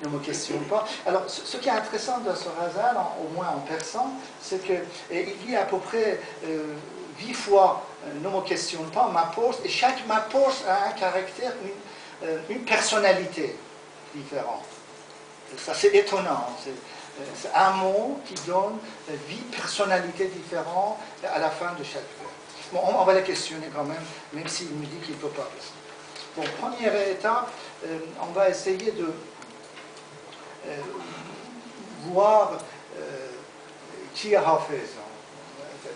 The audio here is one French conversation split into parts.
ne me questionne pas. Alors, ce qui est intéressant dans ce ghazal, au moins en persan, c'est qu'il dit à peu près 8 fois ne me questionne pas, m'apporte, et chaque m'apporte a un caractère, une personnalité différente. Ça, c'est étonnant. C'est un mot qui donne 8 personnalités différentes à la fin de chaque vers. Bon, on va les questionner quand même s'il me dit qu'il ne peut pas rester. Bon, première étape, on va essayer de voir qui est Hafez,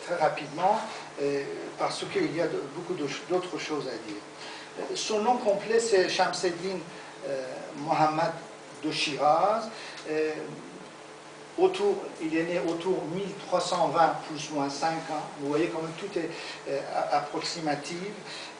très rapidement, parce qu'il y a beaucoup d'autres choses à dire. Son nom complet, c'est Shamseddin Mohammad de Shiraz. Il est né autour 1320, plus ou moins 5 ans. Vous voyez quand même tout est approximatif.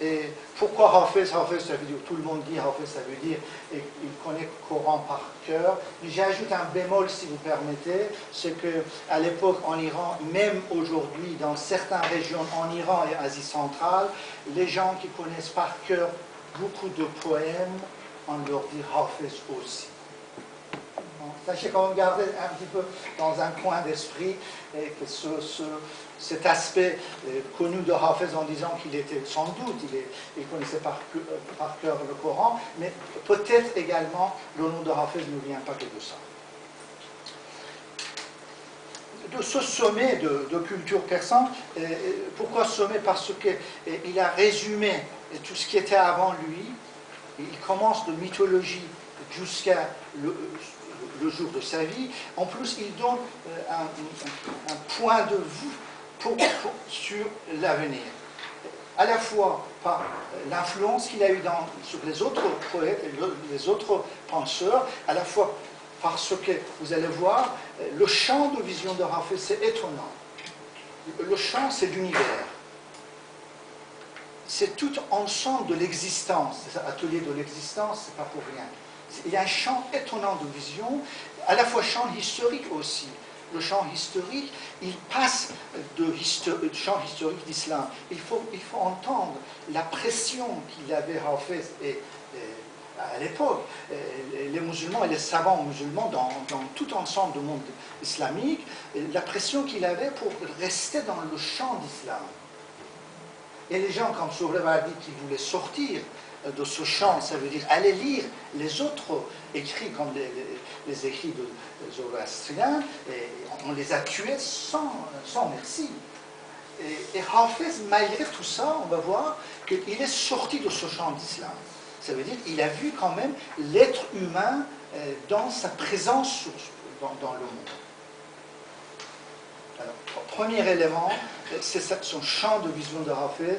Et pourquoi Hafez? Hafez, ça veut dire, tout le monde dit Hafez, ça veut dire qu'il connaît le Coran par cœur. J'ajoute un bémol, si vous permettez, c'est qu'à l'époque en Iran, même aujourd'hui, dans certaines régions en Iran et Asie centrale, les gens qui connaissent par cœur beaucoup de poèmes, on leur dit Hafez aussi. Sachez quand même garder un petit peu dans un coin d'esprit que cet aspect connu de Hafez en disant qu'il était sans doute, il connaissait par cœur le Coran, mais peut-être également le nom de Hafez ne vient pas que de ça. De ce sommet de culture persane, pourquoi sommet? Parce qu'il a résumé tout ce qui était avant lui. Il commence de mythologie jusqu'à le jour de sa vie. En plus, il donne un point de vue sur l'avenir. À la fois par l'influence qu'il a eue sur les autres poètes et les autres penseurs, à la fois parce que, vous allez voir, le champ de vision de Hafez, c'est étonnant. Le champ, c'est l'univers. C'est tout ensemble de l'existence. Cet atelier de l'existence, c'est pas pour rien. Il y a un champ étonnant de vision, à la fois champ historique aussi. Le champ historique, il passe du champ historique d'islam. Il faut entendre la pression qu'il avait Hafez à l'époque. Les musulmans et les savants musulmans dans tout ensemble du monde islamique, la pression qu'il avait pour rester dans le champ d'islam. Et les gens comme Sohrawardi qui voulaient sortir de ce champ, ça veut dire aller lire les autres écrits comme les écrits de Zoroastriens, et on les a tués sans merci. Et Hafez, malgré tout ça, on va voir qu'il est sorti de ce champ d'islam. Ça veut dire qu'il a vu quand même l'être humain dans sa présence dans le monde. Alors, premier élément, c'est son champ de vision de Hafez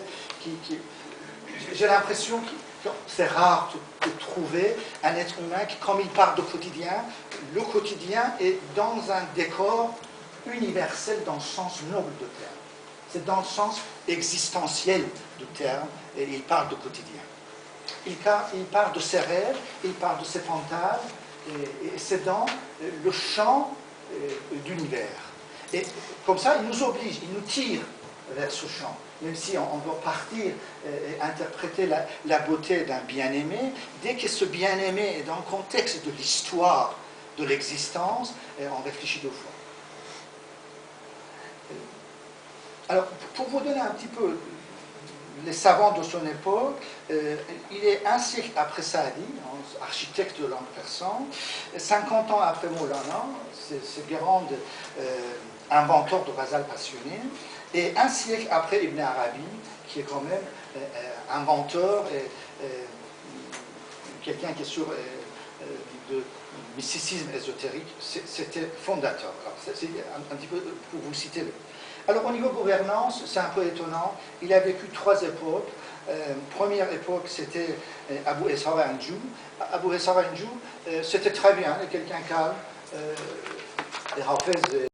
j'ai l'impression que c'est rare de trouver un être humain qui, comme il parle de quotidien, le quotidien est dans un décor universel dans le sens noble du terme. C'est dans le sens existentiel du terme, et il parle de quotidien. Il parle de ses rêves, il parle de ses fantasmes, et c'est dans le champ d'univers. Et comme ça, il nous oblige, il nous tire vers ce champ. Même si on doit partir et interpréter la beauté d'un bien-aimé, dès que ce bien-aimé est dans le contexte de l'histoire, de l'existence, on réfléchit 2 fois. Alors, pour vous donner un petit peu les savants de son époque, il est un siècle après Saadi, architecte de langue persane, 50 ans après Maulana, ce grand inventeur de ghazal passionné, et un siècle après Ibn Arabi, qui est quand même inventeur et quelqu'un qui est sur de mysticisme ésotérique, c'était fondateur. C'est un petit peu pour vous citer. Alors au niveau gouvernance, c'est un peu étonnant, il a vécu 3 époques. Première époque, c'était Abu Ishaq Anjou. Abu Ishaq Anjou, c'était très bien, quelqu'un calme, et Hafez